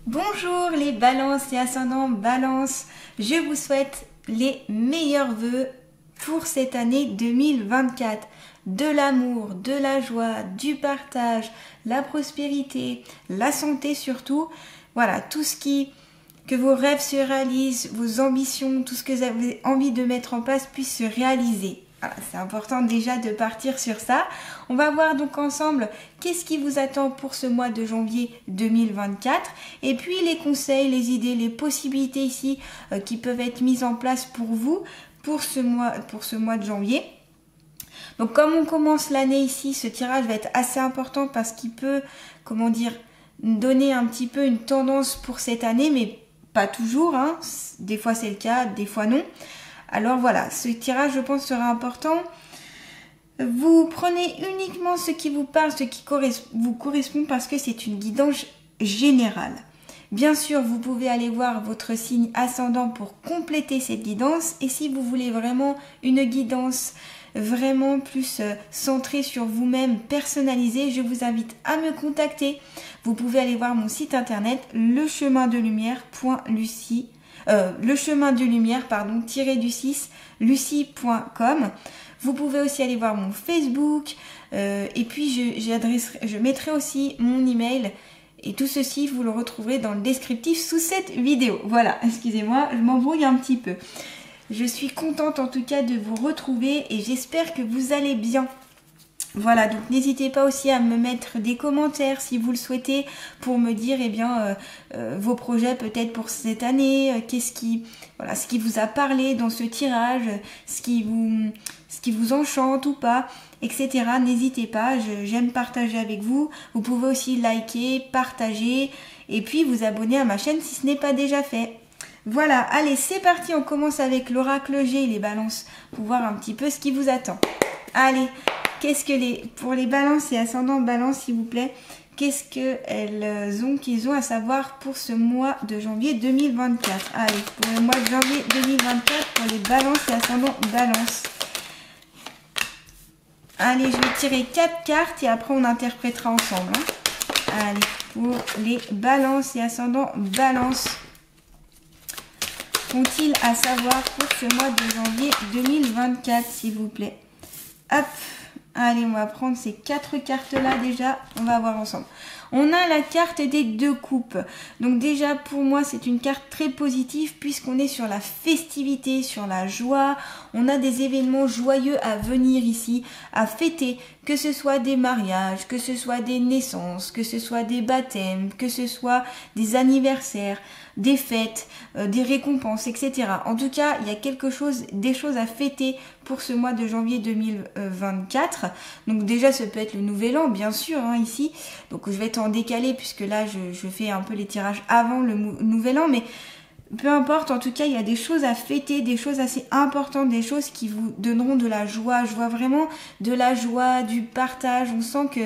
Bonjour les balances et ascendants balance, je vous souhaite les meilleurs vœux pour cette année 2024. De l'amour, de la joie, du partage, la prospérité, la santé surtout. Voilà, tout ce que vos rêves se réalisent, vos ambitions, tout ce que vous avez envie de mettre en place puisse se réaliser. Voilà, c'est important déjà de partir sur ça. On va voir donc ensemble qu'est-ce qui vous attend pour ce mois de janvier 2024 et puis les conseils, les idées, les possibilités ici qui peuvent être mises en place pour vous pour ce mois de janvier. Donc comme on commence l'année ici, ce tirage va être assez important parce qu'il peut, donner un petit peu une tendance pour cette année, mais pas toujours, hein. Des fois c'est le cas, des fois non. Alors voilà, ce tirage je pense sera important. Vous prenez uniquement ce qui vous parle, ce qui vous correspond parce que c'est une guidance générale. Bien sûr, vous pouvez aller voir votre signe ascendant pour compléter cette guidance. Et si vous voulez vraiment une guidance vraiment plus centrée sur vous-même, personnalisée, je vous invite à me contacter. Vous pouvez aller voir mon site internet lechemindelumière.lucie lucie.com. Vous pouvez aussi aller voir mon Facebook et puis je mettrai aussi mon email et tout ceci vous le retrouverez dans le descriptif sous cette vidéo. Voilà, excusez-moi, je m'embrouille un petit peu. Je suis contente en tout cas de vous retrouver et j'espère que vous allez bien. Voilà, donc n'hésitez pas aussi à me mettre des commentaires si vous le souhaitez pour me dire vos projets peut-être pour cette année, ce qui vous a parlé dans ce tirage, ce qui vous enchante ou pas, etc. N'hésitez pas, j'aime partager avec vous. Vous pouvez aussi liker, partager et puis vous abonner à ma chaîne si ce n'est pas déjà fait. Voilà, allez, c'est parti, on commence avec l'oracle G, les balances, pour voir un petit peu ce qui vous attend. Allez, pour les balances et ascendants balance, s'il vous plaît, qu'est-ce qu'ils ont à savoir pour ce mois de janvier 2024. Allez, pour le mois de janvier 2024, pour les balances et ascendants balance. Allez, je vais tirer 4 cartes et après on interprétera ensemble. Allez, pour les balances et ascendants balance. Qu'ont-ils à savoir pour ce mois de janvier 2024, s'il vous plaît? Hop, allez, on va prendre ces 4 cartes-là déjà, on va voir ensemble. On a la carte des 2 coupes. Donc déjà, pour moi, c'est une carte très positive puisqu'on est sur la festivité, sur la joie. On a des événements joyeux à venir ici, à fêter. Que ce soit des mariages, que ce soit des naissances, que ce soit des baptêmes, que ce soit des anniversaires, des fêtes, des récompenses, etc. En tout cas, il y a des choses à fêter pour ce mois de janvier 2024. Donc déjà, ça peut être le nouvel an, bien sûr, hein, ici. Donc je vais être en décalé puisque là, je fais un peu les tirages avant le nouvel an, mais peu importe, en tout cas, il y a des choses à fêter, des choses assez importantes, des choses qui vous donneront de la joie. Je vois vraiment de la joie, du partage. On sent que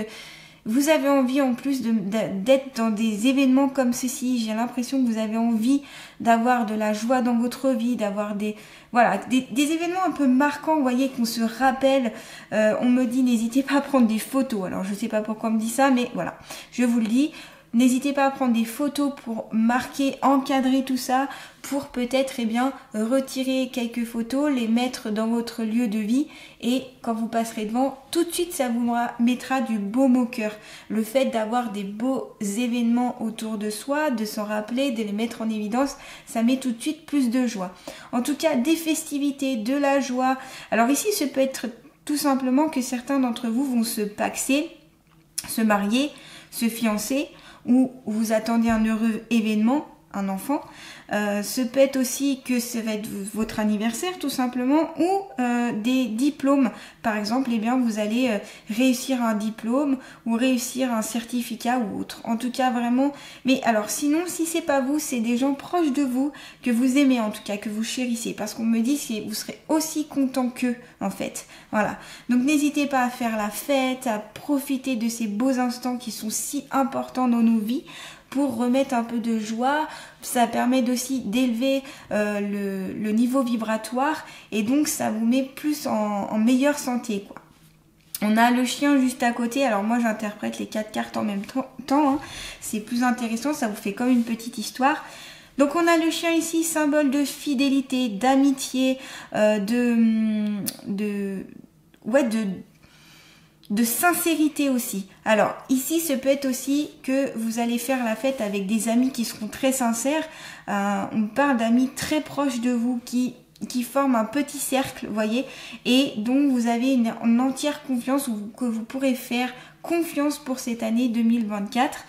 vous avez envie en plus d'être dans des événements comme ceci. J'ai l'impression que vous avez envie d'avoir de la joie dans votre vie, d'avoir des événements un peu marquants, vous voyez, qu'on se rappelle. On me dit, n'hésitez pas à prendre des photos. Alors, je ne sais pas pourquoi on me dit ça, mais voilà, je vous le dis. N'hésitez pas à prendre des photos pour marquer, encadrer tout ça, pour peut-être retirer quelques photos, les mettre dans votre lieu de vie et quand vous passerez devant, tout de suite ça vous mettra du baume au cœur. Le fait d'avoir des beaux événements autour de soi, de s'en rappeler, de les mettre en évidence, ça met tout de suite plus de joie. En tout cas, des festivités, de la joie. Alors ici, ça peut être tout simplement que certains d'entre vous vont se paxer, se marier, se fiancer, ou vous attendez un heureux événement, un enfant. Ce peut être aussi que ça va être votre anniversaire tout simplement ou des diplômes. Par exemple, vous allez réussir un diplôme ou réussir un certificat ou autre. En tout cas, vraiment. Mais alors, sinon, si c'est pas vous, c'est des gens proches de vous que vous aimez en tout cas, que vous chérissez. Parce qu'on me dit que vous serez aussi content qu'eux en fait. Voilà. Donc, n'hésitez pas à faire la fête, à profiter de ces beaux instants qui sont si importants dans nos vies. Pour remettre un peu de joie, ça permet aussi d'élever le niveau vibratoire et donc ça vous met plus en meilleure santé, quoi. On a le chien juste à côté. Alors moi j'interprète les 4 cartes en même temps. Hein. C'est plus intéressant, ça vous fait comme une petite histoire. Donc on a le chien ici, symbole de fidélité, d'amitié, de sincérité aussi. Alors ici, ce peut être aussi que vous allez faire la fête avec des amis qui seront très sincères. On parle d'amis très proches de vous qui forment un petit cercle, vous voyez, et dont vous avez une entière confiance, ou que vous pourrez faire confiance pour cette année 2024.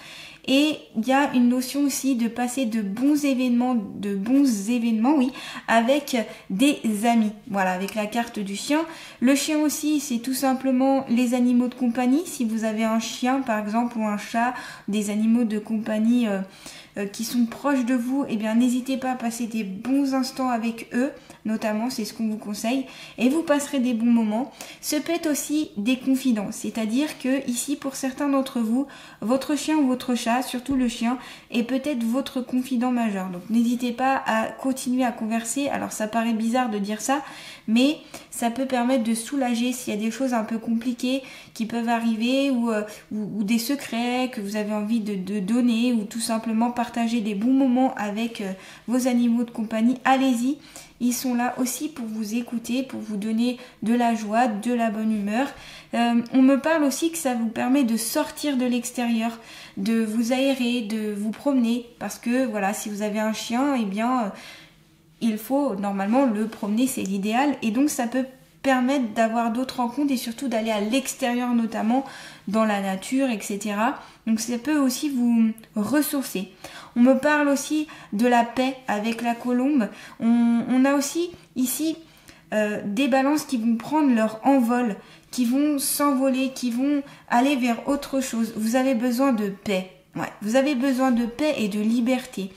Et il y a une notion aussi de passer de bons événements, oui, avec des amis. Voilà, avec la carte du chien. Le chien aussi, c'est tout simplement les animaux de compagnie. Si vous avez un chien, par exemple, ou un chat, des animaux de compagnie qui sont proches de vous, eh bien, n'hésitez pas à passer des bons instants avec eux. Notamment, c'est ce qu'on vous conseille, et vous passerez des bons moments. Ce peut être aussi des confidences, c'est-à-dire que ici, pour certains d'entre vous, votre chien ou votre chat, surtout le chien, est peut-être votre confident majeur. Donc n'hésitez pas à continuer à converser. Alors ça paraît bizarre de dire ça, mais ça peut permettre de soulager s'il y a des choses un peu compliquées qui peuvent arriver, ou des secrets que vous avez envie de donner, ou tout simplement partager des bons moments avec vos animaux de compagnie. Allez-y. Ils sont là aussi pour vous écouter, pour vous donner de la joie, de la bonne humeur. On me parle aussi que ça vous permet de sortir de l'extérieur, de vous aérer, de vous promener. Parce que voilà, si vous avez un chien, eh bien, il faut normalement le promener, c'est l'idéal. Et donc ça peut permettre d'avoir d'autres rencontres et surtout d'aller à l'extérieur, notamment dans la nature, etc. Donc ça peut aussi vous ressourcer. On me parle aussi de la paix avec la colombe. On a aussi ici des balances qui vont prendre leur envol, qui vont s'envoler, qui vont aller vers autre chose. Vous avez besoin de paix. Ouais, vous avez besoin de paix et de liberté.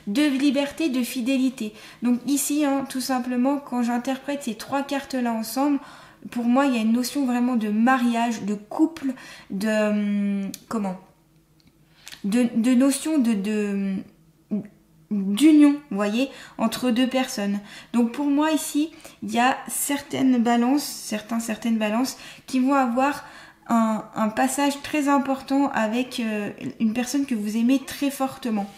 De liberté, de fidélité. Donc ici, hein, tout simplement, quand j'interprète ces 3 cartes-là ensemble, pour moi, il y a une notion vraiment de mariage, de couple, de notion d'union, vous voyez, entre 2 personnes. Donc pour moi ici, il y a certaines balances qui vont avoir un passage très important avec une personne que vous aimez très fortement.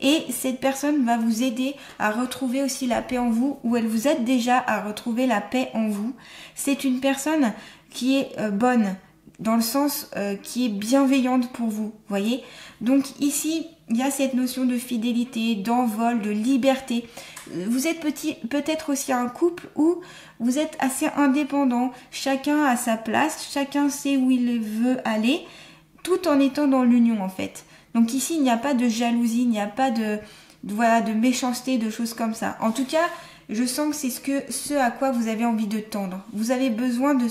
Et cette personne va vous aider à retrouver aussi la paix en vous, ou elle vous aide déjà à retrouver la paix en vous. C'est une personne qui est bonne, dans le sens qui est bienveillante pour vous, voyez. Donc ici, il y a cette notion de fidélité, d'envol, de liberté. Vous êtes peut-être aussi un couple où vous êtes assez indépendant, chacun a sa place, chacun sait où il veut aller, tout en étant dans l'union en fait. Donc ici, il n'y a pas de jalousie, il n'y a pas de méchanceté, de choses comme ça. En tout cas, je sens que c'est ce à quoi vous avez envie de tendre. Vous avez besoin de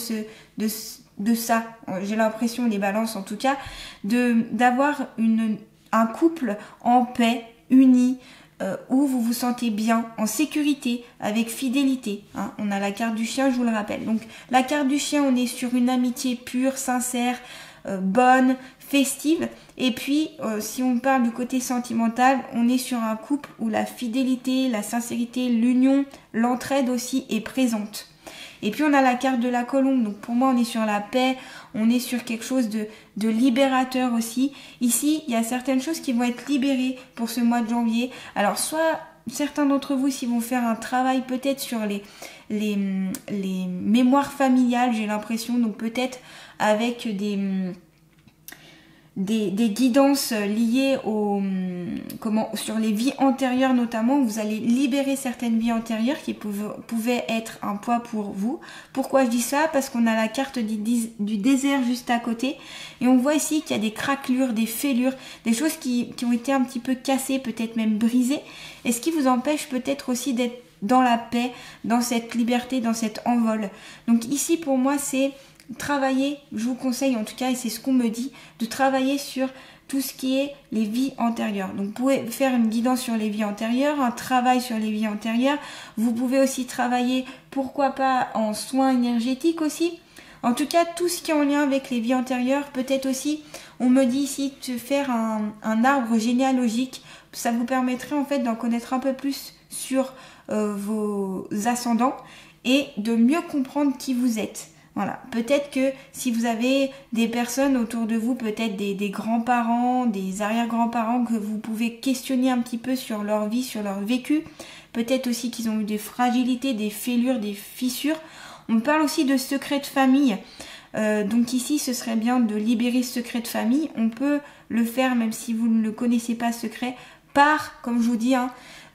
ça. J'ai l'impression, les balances en tout cas, d'avoir un couple en paix, uni, où vous vous sentez bien, en sécurité, avec fidélité. Hein. On a la carte du chien, je vous le rappelle. Donc la carte du chien, on est sur une amitié pure, sincère, bonne, festive. Et puis, si on parle du côté sentimental, on est sur un couple où la fidélité, la sincérité, l'union, l'entraide aussi est présente. Et puis on a la carte de la colombe, donc pour moi on est sur la paix, on est sur quelque chose de libérateur aussi. Ici, il y a certaines choses qui vont être libérées pour ce mois de janvier. Alors soit certains d'entre vous s'ils vont faire un travail peut-être sur les mémoires familiales, j'ai l'impression, donc peut-être avec des guidances liées sur les vies antérieures notamment. Vous allez libérer certaines vies antérieures qui pouvaient être un poids pour vous. Pourquoi je dis ça? Parce qu'on a la carte du désert juste à côté et on voit ici qu'il y a des craquelures, des fêlures, des choses qui ont été un petit peu cassées, peut-être même brisées, et ce qui vous empêche peut-être aussi d'être dans la paix, dans cette liberté, dans cet envol. Donc ici pour moi c'est travailler, je vous conseille en tout cas, et c'est ce qu'on me dit, de travailler sur tout ce qui est les vies antérieures. Donc vous pouvez faire une guidance sur les vies antérieures, un travail sur les vies antérieures. Vous pouvez aussi travailler, pourquoi pas, en soins énergétiques aussi. En tout cas, tout ce qui est en lien avec les vies antérieures, peut-être aussi, on me dit ici de faire un arbre généalogique. Ça vous permettrait en fait d'en connaître un peu plus sur vos ascendants et de mieux comprendre qui vous êtes. Voilà, peut-être que si vous avez des personnes autour de vous, peut-être des grands-parents, des arrière-grands-parents que vous pouvez questionner un petit peu sur leur vie, sur leur vécu, peut-être aussi qu'ils ont eu des fragilités, des fêlures, des fissures. On parle aussi de secrets de famille. Donc ici, ce serait bien de libérer ce secret de famille. On peut le faire, même si vous ne le connaissez pas, secret, par, comme je vous dis,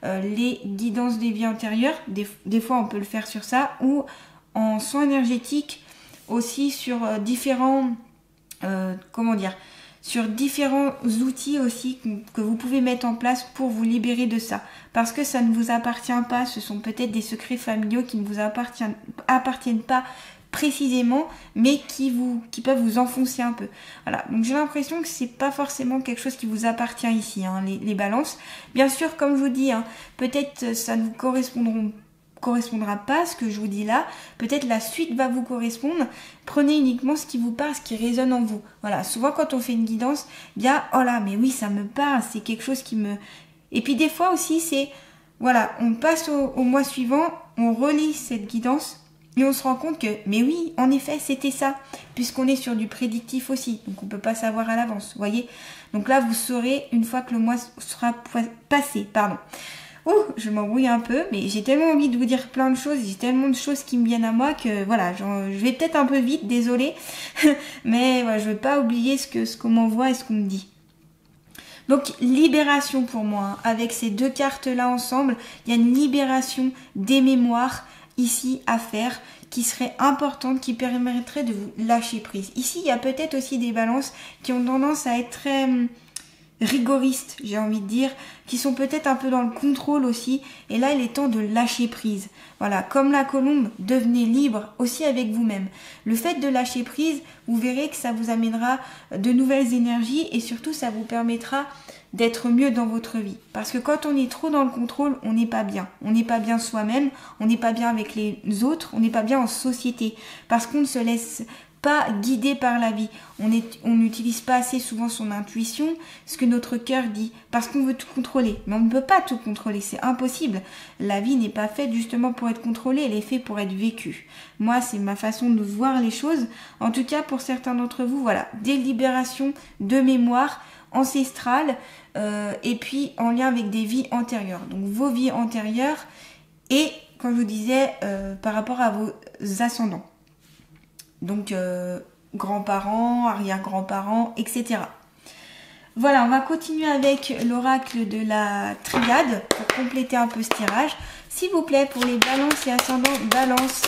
les guidances des vies antérieures. Des fois, on peut le faire sur ça, ou en soins énergétiques, aussi sur différents, sur différents outils aussi que vous pouvez mettre en place pour vous libérer de ça. Parce que ça ne vous appartient pas, ce sont peut-être des secrets familiaux qui ne vous appartiennent pas précisément, mais qui peuvent vous enfoncer un peu. Voilà, donc j'ai l'impression que c'est pas forcément quelque chose qui vous appartient ici, les balances. Bien sûr, comme je vous dis, peut-être ça ne vous correspondra pas à ce que je vous dis là, peut-être la suite va vous correspondre. Prenez uniquement ce qui vous parle, ce qui résonne en vous. Voilà, souvent quand on fait une guidance, bien, oh là, mais oui, ça me parle, c'est quelque chose qui me... Et puis des fois aussi, c'est, voilà, on passe au mois suivant, on relit cette guidance, et on se rend compte que, mais oui, en effet, c'était ça, puisqu'on est sur du prédictif aussi, donc on ne peut pas savoir à l'avance, vous voyez. Donc là, vous saurez une fois que le mois sera passé, pardon. Ouh, je m'embrouille un peu, mais j'ai tellement envie de vous dire plein de choses, j'ai tellement de choses qui me viennent à moi que voilà, je vais peut-être un peu vite, désolée, mais voilà, je ne veux pas oublier ce qu'on m'envoie et ce qu'on me dit. Donc libération pour moi, avec ces deux cartes-là ensemble, il y a une libération des mémoires ici à faire qui serait importante, qui permettrait de vous lâcher prise. Ici, il y a peut-être aussi des balances qui ont tendance à être très rigoristes, j'ai envie de dire, qui sont peut-être un peu dans le contrôle aussi, et là il est temps de lâcher prise. Voilà, comme la colombe, devenez libre aussi avec vous-même. Le fait de lâcher prise, vous verrez que ça vous amènera de nouvelles énergies et surtout ça vous permettra d'être mieux dans votre vie. Parce que quand on est trop dans le contrôle, on n'est pas bien. On n'est pas bien soi-même, on n'est pas bien avec les autres, on n'est pas bien en société. Parce qu'on ne se laisse pas guidé par la vie. On n'utilise pas assez souvent son intuition, ce que notre cœur dit, parce qu'on veut tout contrôler. Mais on ne peut pas tout contrôler, c'est impossible. La vie n'est pas faite justement pour être contrôlée, elle est faite pour être vécue. Moi, c'est ma façon de voir les choses. En tout cas, pour certains d'entre vous, voilà, des libérations de mémoire ancestrale et puis en lien avec des vies antérieures. Donc vos vies antérieures et, comme je vous disais, par rapport à vos ascendants. Donc grands-parents, arrière-grands-parents, etc. Voilà, on va continuer avec l'oracle de la triade pour compléter un peu ce tirage. S'il vous plaît, pour les balances et ascendants balance,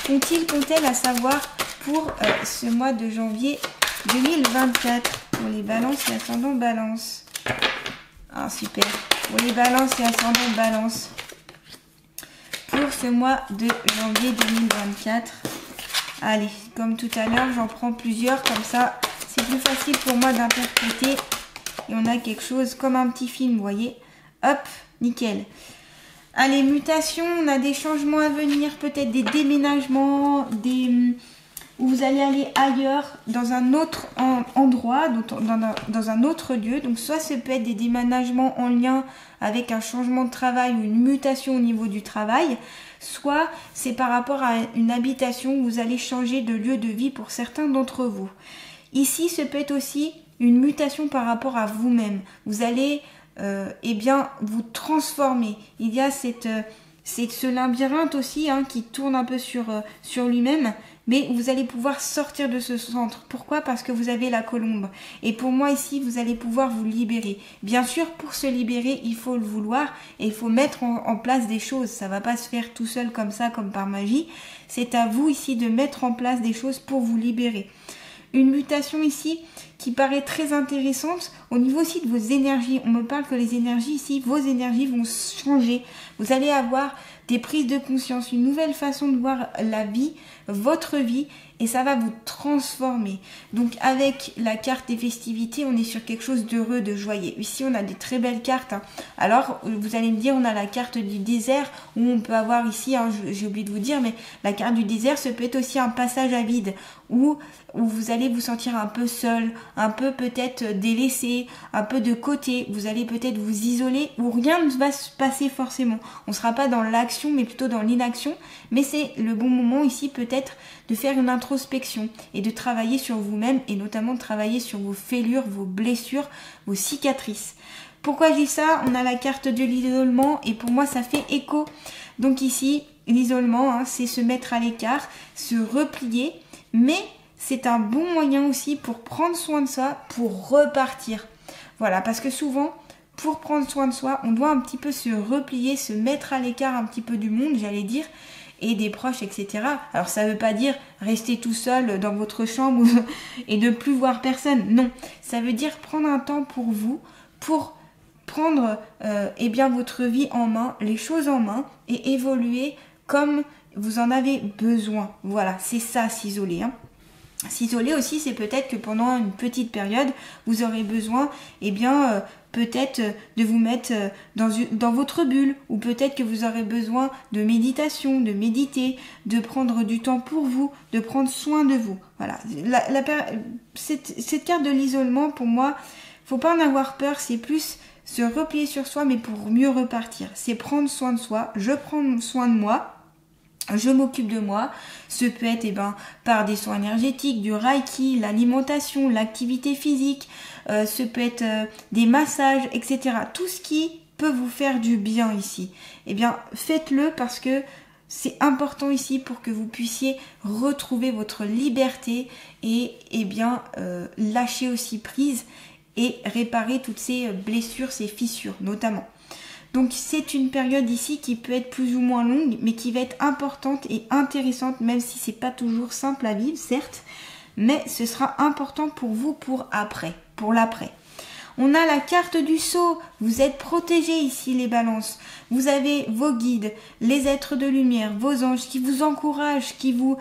qu'ont-elles à savoir pour ce mois de janvier 2024 pour les balances et ascendants balance? Ah, super. Pour les balances et ascendants balance pour ce mois de janvier 2024. Allez, comme tout à l'heure, j'en prends plusieurs, comme ça, c'est plus facile pour moi d'interpréter. Et on a quelque chose comme un petit film, vous voyez. Hop, nickel. Allez, mutation, on a des changements à venir, peut-être des déménagements, où vous allez aller ailleurs, dans un autre endroit, dans un autre lieu. Donc soit ça peut être des déménagements en lien avec un changement de travail ou une mutation au niveau du travail, soit c'est par rapport à une habitation où vous allez changer de lieu de vie pour certains d'entre vous. Ici, ce peut être aussi une mutation par rapport à vous-même. Vous allez vous transformer. Il y a ce labyrinthe aussi qui tourne un peu sur lui-même, mais vous allez pouvoir sortir de ce centre. Pourquoi? Parce que vous avez la colombe. Et pour moi ici, vous allez pouvoir vous libérer. Bien sûr, pour se libérer, il faut le vouloir et il faut mettre en place des choses. Ça va pas se faire tout seul comme ça, comme par magie. C'est à vous ici de mettre en place des choses pour vous libérer. Une mutation ici qui paraît très intéressante au niveau aussi de vos énergies. On me parle que les énergies ici, vos énergies vont changer. Vous allez avoir des prises de conscience, une nouvelle façon de voir la vie, votre vie, et ça va vous transformer. Donc avec la carte des festivités, on est sur quelque chose d'heureux, de joyeux. Ici, on a des très belles cartes. Alors, vous allez me dire, on a la carte du désert, où on peut avoir ici, j'ai oublié de vous dire, mais la carte du désert, ça peut être aussi un passage à vide, où vous allez vous sentir un peu seul, un peu peut-être délaissé, un peu de côté. Vous allez peut-être vous isoler où rien ne va se passer forcément. On ne sera pas dans l'action mais plutôt dans l'inaction. Mais c'est le bon moment ici peut-être de faire une introspection et de travailler sur vous-même et notamment de travailler sur vos fêlures, vos blessures, vos cicatrices. Pourquoi je dis ça? On a la carte de l'isolement et pour moi ça fait écho. Donc ici, l'isolement, hein, c'est se mettre à l'écart, se replier, mais c'est un bon moyen aussi pour prendre soin de soi, pour repartir. Voilà, parce que souvent, pour prendre soin de soi, on doit un petit peu se replier, se mettre à l'écart un petit peu du monde, j'allais dire, et des proches, etc. Alors ça ne veut pas dire rester tout seul dans votre chambre et ne plus voir personne. Non, ça veut dire prendre un temps pour vous, pour prendre eh bien votre vie en main, les choses en main et évoluer comme vous en avez besoin. Voilà, c'est ça s'isoler. Hein. S'isoler aussi, c'est peut-être que pendant une petite période, vous aurez besoin, eh bien, peut-être de vous mettre dans votre bulle, ou peut-être que vous aurez besoin de méditation, de méditer, de prendre du temps pour vous, de prendre soin de vous. Voilà. Cette carte de l'isolement, pour moi, faut pas en avoir peur, c'est plus se replier sur soi, mais pour mieux repartir. C'est prendre soin de soi, je prends soin de moi. Je m'occupe de moi, ce peut être par des soins énergétiques, du reiki, l'alimentation, l'activité physique, ce peut être des massages, etc. Tout ce qui peut vous faire du bien ici, eh bien faites-le parce que c'est important ici pour que vous puissiez retrouver votre liberté et lâcher aussi prise et réparer toutes ces blessures, ces fissures notamment. Donc c'est une période ici qui peut être plus ou moins longue, mais qui va être importante et intéressante, même si c'est pas toujours simple à vivre, certes, mais ce sera important pour vous pour après, pour l'après. On a la carte du sceau, vous êtes protégés ici les balances, vous avez vos guides, les êtres de lumière, vos anges qui vous encouragent, qui vous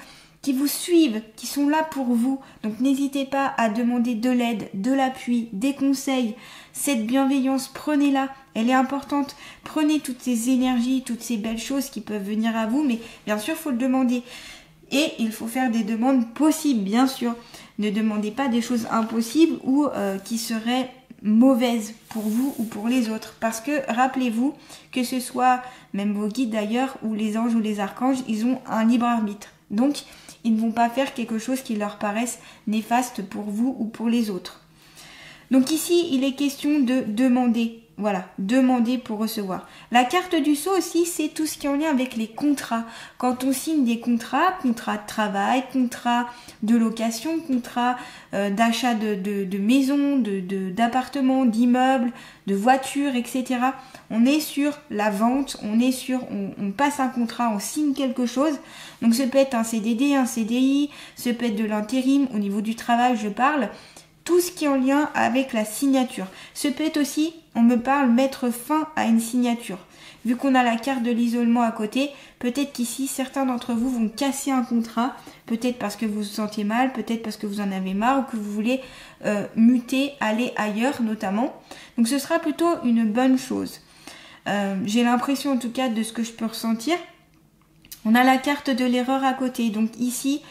suivent, qui sont là pour vous. Donc n'hésitez pas à demander de l'aide, de l'appui, des conseils. Cette bienveillance, prenez-la, elle est importante. Prenez toutes ces énergies, toutes ces belles choses qui peuvent venir à vous, mais bien sûr, il faut le demander. Et il faut faire des demandes possibles, bien sûr. Ne demandez pas des choses impossibles ou qui seraient mauvaises pour vous ou pour les autres. Parce que rappelez-vous que ce soit même vos guides d'ailleurs, ou les anges ou les archanges, ils ont un libre arbitre. Donc, ils ne vont pas faire quelque chose qui leur paraisse néfaste pour vous ou pour les autres. Donc ici, il est question de demander. Voilà, demander pour recevoir. La carte du sceau aussi, c'est tout ce qui est en lien avec les contrats. Quand on signe des contrats, contrats de travail, contrats de location, contrats d'achat de maisons, d'appartements, d'immeubles, de voitures, etc. On est sur la vente, on passe un contrat, on signe quelque chose. Donc ça peut être un CDD, un CDI, ça peut être de l'intérim, au niveau du travail je parle. Tout ce qui est en lien avec la signature. Ce peut être aussi, on me parle, mettre fin à une signature. Vu qu'on a la carte de l'isolement à côté, peut-être qu'ici, certains d'entre vous vont casser un contrat, peut-être parce que vous vous sentez mal, peut-être parce que vous en avez marre ou que vous voulez muter, aller ailleurs notamment. Donc ce sera plutôt une bonne chose. J'ai l'impression en tout cas de ce que je peux ressentir. On a la carte de l'erreur à côté. Donc ici,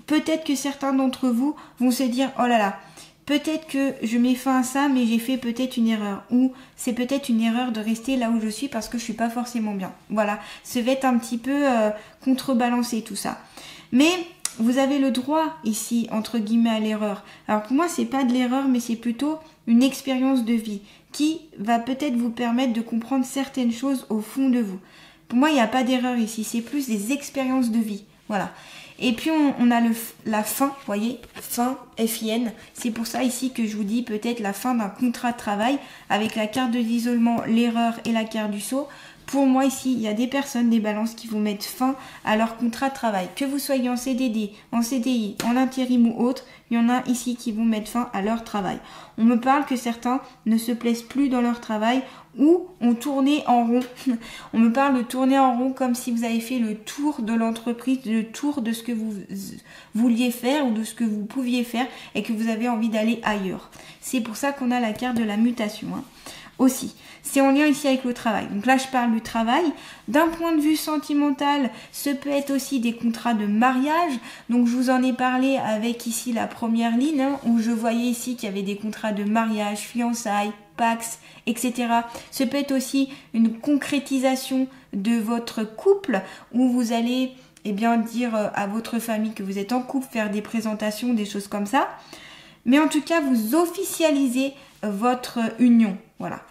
peut-être que certains d'entre vous vont se dire « Oh là là !» Peut-être que je mets fin à ça, mais j'ai fait peut-être une erreur. Ou c'est peut-être une erreur de rester là où je suis parce que je suis pas forcément bien. Voilà, ça va être un petit peu contrebalancer tout ça. Mais vous avez le droit ici, entre guillemets, à l'erreur. Alors pour moi, c'est pas de l'erreur, mais c'est plutôt une expérience de vie qui va peut-être vous permettre de comprendre certaines choses au fond de vous. Pour moi, il n'y a pas d'erreur ici, c'est plus des expériences de vie. Voilà. Et puis on a la fin, vous voyez, fin, F-I-N. C'est pour ça ici que je vous dis peut-être la fin d'un contrat de travail avec la carte de l'isolement, l'erreur et la carte du sceau. Pour moi ici, il y a des personnes, des balances qui vont mettre fin à leur contrat de travail. Que vous soyez en CDD, en CDI, en intérim ou autre, il y en a ici qui vont mettre fin à leur travail. On me parle que certains ne se plaisent plus dans leur travail ou ont tourné en rond. On me parle de tourner en rond comme si vous avez fait le tour de l'entreprise, le tour de ce que vous vouliez faire ou de ce que vous pouviez faire et que vous avez envie d'aller ailleurs. C'est pour ça qu'on a la carte de la mutation. aussi. C'est en lien ici avec le travail. Donc là, je parle du travail. D'un point de vue sentimental, ce peut être aussi des contrats de mariage. Donc, je vous en ai parlé avec ici la première ligne, hein, où je voyais ici qu'il y avait des contrats de mariage, fiançailles, Pax, etc. Ce peut être aussi une concrétisation de votre couple, où vous allez dire à votre famille que vous êtes en couple, faire des présentations, des choses comme ça. Mais en tout cas, vous officialisez votre union. Voilà.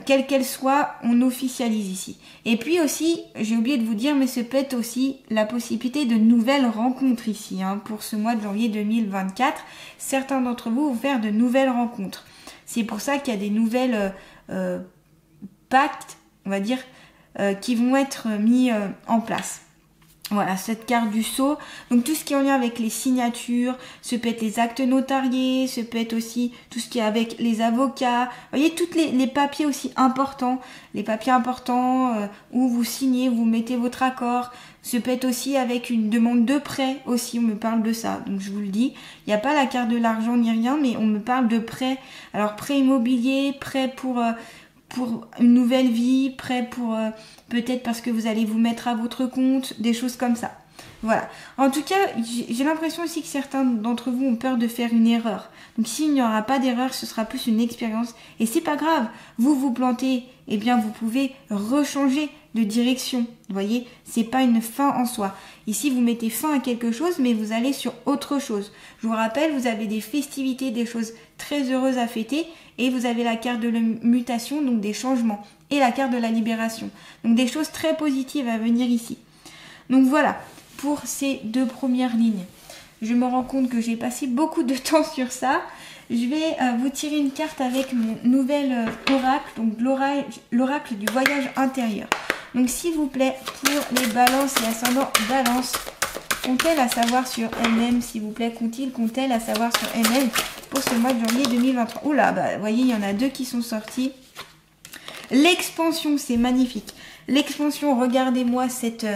Quelle qu'elle soit, on officialise ici. Et puis aussi, j'ai oublié de vous dire, mais ce peut être aussi la possibilité de nouvelles rencontres ici, hein, pour ce mois de janvier 2024. Certains d'entre vous vont faire de nouvelles rencontres. C'est pour ça qu'il y a des nouvelles pactes, on va dire, qui vont être mis en place. Voilà, cette carte du sceau. Donc, tout ce qui est en lien avec les signatures, ce peut être les actes notariés, ce peut être aussi tout ce qui est avec les avocats. Vous voyez, tous les papiers aussi importants. Les papiers importants où vous signez, vous mettez votre accord. Ce peut être aussi avec une demande de prêt aussi, on me parle de ça. Donc, je vous le dis, il n'y a pas la carte de l'argent ni rien, mais on me parle de prêt. Alors, prêt immobilier, prêt pour une nouvelle vie, prêt pour peut-être parce que vous allez vous mettre à votre compte, des choses comme ça. Voilà. En tout cas, j'ai l'impression aussi que certains d'entre vous ont peur de faire une erreur. Donc s'il n'y aura pas d'erreur, ce sera plus une expérience. Et c'est pas grave. Vous plantez, eh bien vous pouvez rechanger de direction. Vous voyez, c'est pas une fin en soi. Ici, vous mettez fin à quelque chose, mais vous allez sur autre chose. Je vous rappelle, vous avez des festivités, des choses très heureuses à fêter. Et vous avez la carte de la mutation, donc des changements. Et la carte de la libération. Donc des choses très positives à venir ici. Donc voilà, pour ces deux premières lignes. Je me rends compte que j'ai passé beaucoup de temps sur ça. Je vais vous tirer une carte avec mon nouvel oracle, donc l'oracle du voyage intérieur. Donc s'il vous plaît, pour les balances et ascendants balance, qu'ont-elles à savoir sur elles-mêmes, s'il vous plaît, qu'ont-elles à savoir sur elles-mêmes pour ce mois de janvier 2023. Oula, bah, vous voyez, il y en a deux qui sont sortis. L'expansion, c'est magnifique. L'expansion, regardez-moi cette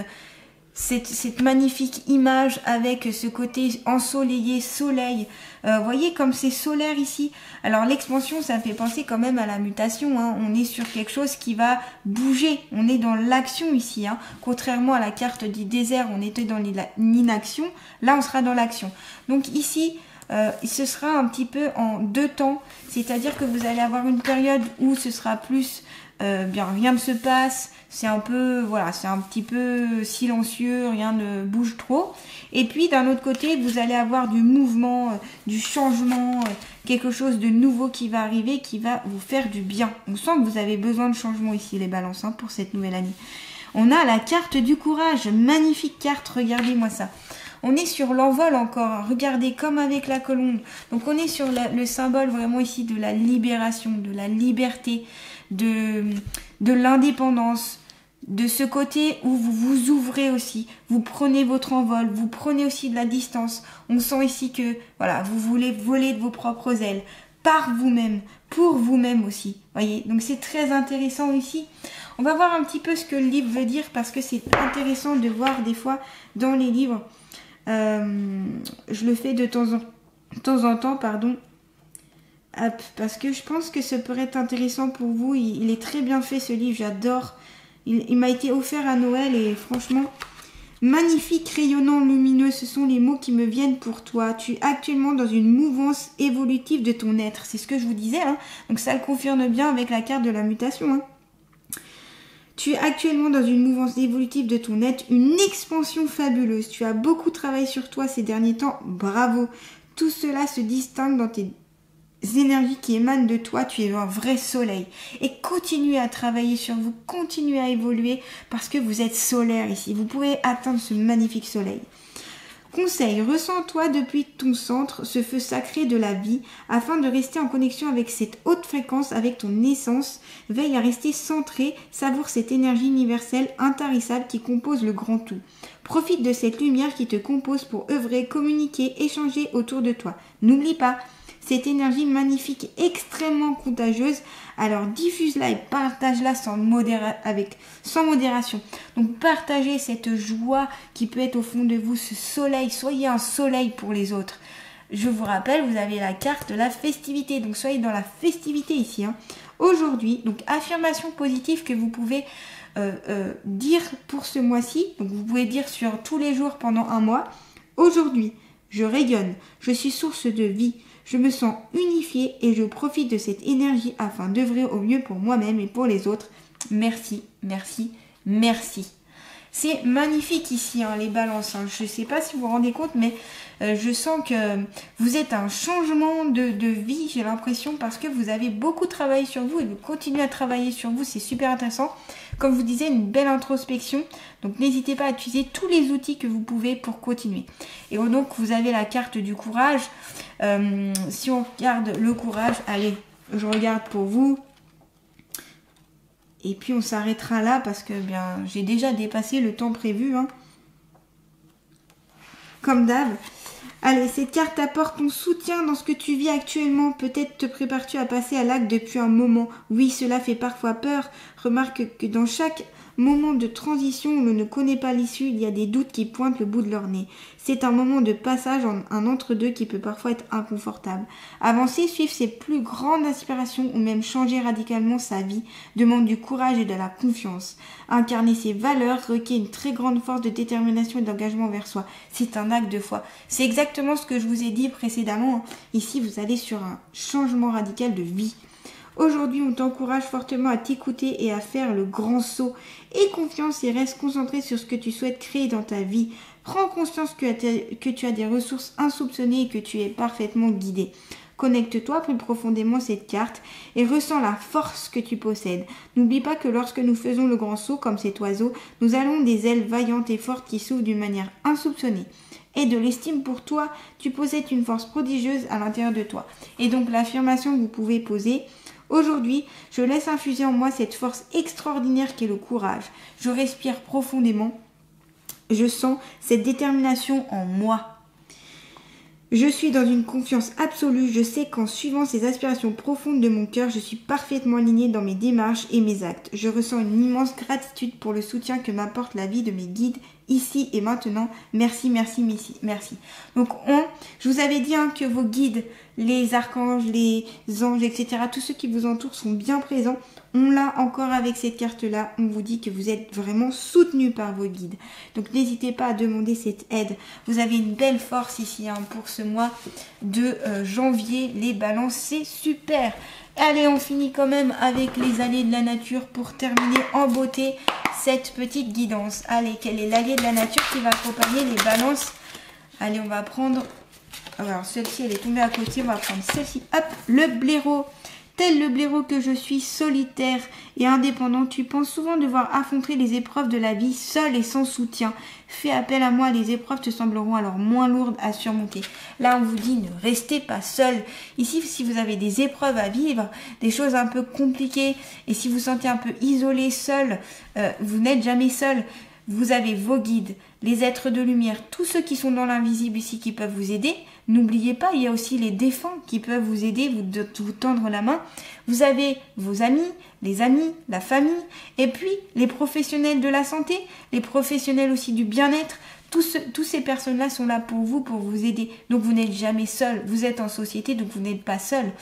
magnifique image avec ce côté ensoleillé, soleil. Vous voyez comme c'est solaire ici. Alors l'expansion, ça me fait penser quand même à la mutation. Hein. On est sur quelque chose qui va bouger. On est dans l'action ici. Hein. Contrairement à la carte du désert, on était dans l'inaction. Là, on sera dans l'action. Donc ici, ce sera un petit peu en deux temps. C'est-à-dire que vous allez avoir une période où ce sera plus... rien ne se passe, c'est un peu, voilà, c'est un petit peu silencieux, rien ne bouge trop. Et puis d'un autre côté, vous allez avoir du mouvement, du changement, quelque chose de nouveau qui va arriver, qui va vous faire du bien. On sent que vous avez besoin de changement ici, les balances, hein, pour cette nouvelle année. On a la carte du courage, magnifique carte, regardez-moi ça. On est sur l'envol encore, regardez comme avec la colombe. Donc on est sur le symbole vraiment ici de la libération, de la liberté, de l'indépendance, de ce côté où vous vous ouvrez aussi, vous prenez votre envol, vous prenez aussi de la distance. On sent ici que voilà, vous voulez voler de vos propres ailes, par vous-même, pour vous-même aussi. Voyez, donc c'est très intéressant ici. On va voir un petit peu ce que le livre veut dire parce que c'est intéressant de voir des fois dans les livres. Je le fais de temps en temps, pardon. Hop, parce que je pense que ça pourrait être intéressant pour vous. Il est très bien fait ce livre, j'adore. Il m'a été offert à Noël et franchement, magnifique, rayonnant, lumineux, ce sont les mots qui me viennent pour toi. Tu es actuellement dans une mouvance évolutive de ton être. C'est ce que je vous disais, hein. Donc ça le confirme bien avec la carte de la mutation, hein. Tu es actuellement dans une mouvance évolutive de ton être, une expansion fabuleuse. Tu as beaucoup travaillé sur toi ces derniers temps, bravo. Tout cela se distingue dans tes énergies qui émanent de toi, tu es un vrai soleil. Et continuez à travailler sur vous, continuez à évoluer parce que vous êtes solaire ici. Vous pouvez atteindre ce magnifique soleil. Conseil, ressens-toi depuis ton centre, ce feu sacré de la vie, afin de rester en connexion avec cette haute fréquence, avec ton essence. Veille à rester centré, savoure cette énergie universelle intarissable qui compose le grand tout. Profite de cette lumière qui te compose pour œuvrer, communiquer, échanger autour de toi. N'oublie pas, cette énergie magnifique, extrêmement contagieuse, alors diffuse-la et partage-la sans modération. Donc partagez cette joie qui peut être au fond de vous, ce soleil, soyez un soleil pour les autres. Je vous rappelle, vous avez la carte de la festivité, donc soyez dans la festivité ici, hein. aujourd'hui, donc affirmation positive que vous pouvez dire pour ce mois-ci. Donc vous pouvez dire sur tous les jours pendant un mois. Aujourd'hui, je rayonne, je suis source de vie, je me sens unifiée et je profite de cette énergie afin d'œuvrer au mieux pour moi-même et pour les autres. Merci, merci, merci. C'est magnifique ici, hein, les balances. Hein. Je ne sais pas si vous vous rendez compte, mais je sens que vous êtes un changement de vie, j'ai l'impression, parce que vous avez beaucoup travaillé sur vous et vous continuez à travailler sur vous. C'est super intéressant. Comme je vous disais, une belle introspection. Donc, n'hésitez pas à utiliser tous les outils que vous pouvez pour continuer. Et donc, vous avez la carte du courage. Si on regarde le courage, allez, je regarde pour vous. Et puis on s'arrêtera là parce que bien j'ai déjà dépassé le temps prévu. Hein. Comme d'hab. Allez, cette carte apporte ton soutien dans ce que tu vis actuellement. Peut-être te prépares-tu à passer à l'acte depuis un moment. Oui, cela fait parfois peur. Remarque que dans chaque moment de transition où l'on ne connaît pas l'issue, il y a des doutes qui pointent le bout de leur nez. C'est un moment de passage, un entre-deux qui peut parfois être inconfortable. Avancer, suivre ses plus grandes aspirations ou même changer radicalement sa vie demande du courage et de la confiance. Incarner ses valeurs requiert une très grande force de détermination et d'engagement vers soi. C'est un acte de foi. C'est exactement ce que je vous ai dit précédemment. Ici, vous allez sur un changement radical de vie. Aujourd'hui, on t'encourage fortement à t'écouter et à faire le grand saut. Aie confiance et reste concentré sur ce que tu souhaites créer dans ta vie. Prends conscience que tu as des ressources insoupçonnées et que tu es parfaitement guidé. Connecte-toi plus profondément à cette carte et ressens la force que tu possèdes. N'oublie pas que lorsque nous faisons le grand saut comme cet oiseau, nous allons des ailes vaillantes et fortes qui s'ouvrent d'une manière insoupçonnée. Et de l'estime pour toi, tu possèdes une force prodigieuse à l'intérieur de toi. Et donc l'affirmation que vous pouvez poser: aujourd'hui, je laisse infuser en moi cette force extraordinaire qu'est le courage. Je respire profondément. Je sens cette détermination en moi. Je suis dans une confiance absolue. Je sais qu'en suivant ces aspirations profondes de mon cœur, je suis parfaitement alignée dans mes démarches et mes actes. Je ressens une immense gratitude pour le soutien que m'apporte la vie de mes guides ici et maintenant. Merci, merci, merci, merci. Donc, je vous avais dit que vos guides, les archanges, les anges, etc., tous ceux qui vous entourent sont bien présents. On l'a encore avec cette carte-là. On vous dit que vous êtes vraiment soutenu par vos guides. Donc, n'hésitez pas à demander cette aide. Vous avez une belle force ici pour ce mois de janvier. Les balances, c'est super. Allez, on finit quand même avec les allées de la nature pour terminer en beauté cette petite guidance. Allez, quel est l'allié de la nature qui va accompagner les balances? Allez, on va prendre... Alors, celle-ci, elle est tombée à côté. On va prendre celle-ci. Hop, le blaireau. Tel le blaireau que je suis, solitaire et indépendant, tu penses souvent devoir affronter les épreuves de la vie seul et sans soutien. Fais appel à moi, les épreuves te sembleront alors moins lourdes à surmonter. Là, on vous dit, ne restez pas seul. Ici, si vous avez des épreuves à vivre, des choses un peu compliquées, et si vous vous sentez un peu isolé, seul, vous n'êtes jamais seul. Vous avez vos guides, les êtres de lumière, tous ceux qui sont dans l'invisible ici qui peuvent vous aider. N'oubliez pas, il y a aussi les défunts qui peuvent vous aider, vous tendre la main. Vous avez vos amis, la famille, et puis les professionnels de la santé, les professionnels aussi du bien-être. Tous ces personnes-là sont là pour vous aider. Donc vous n'êtes jamais seul, vous êtes en société, donc vous n'êtes pas seul.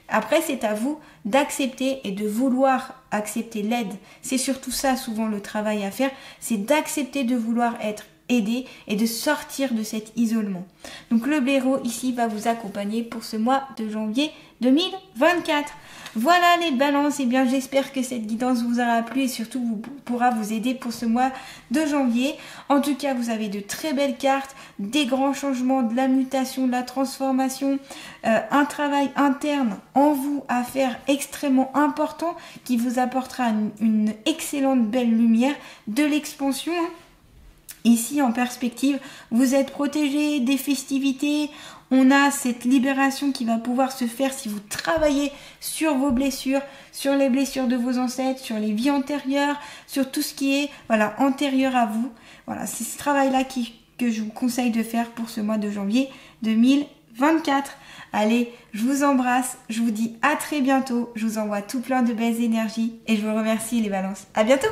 Après, c'est à vous d'accepter et de vouloir accepter l'aide. C'est surtout ça, souvent, le travail à faire, c'est d'accepter de vouloir être aidé et de sortir de cet isolement. Donc le blaireau ici va vous accompagner pour ce mois de janvier 2024. Voilà les balances, et bien j'espère que cette guidance vous aura plu et surtout pourra vous aider pour ce mois de janvier. En tout cas, vous avez de très belles cartes, des grands changements, de la mutation, de la transformation, un travail interne en vous à faire extrêmement important qui vous apportera une excellente belle lumière, de l'expansion. Ici, en perspective, vous êtes protégé des festivités. On a cette libération qui va pouvoir se faire si vous travaillez sur vos blessures, sur les blessures de vos ancêtres, sur les vies antérieures, sur tout ce qui est antérieur à vous. Voilà, c'est ce travail-là que je vous conseille de faire pour ce mois de janvier 2024. Allez, je vous embrasse, je vous dis à très bientôt. Je vous envoie tout plein de belles énergies et je vous remercie les balances. À bientôt!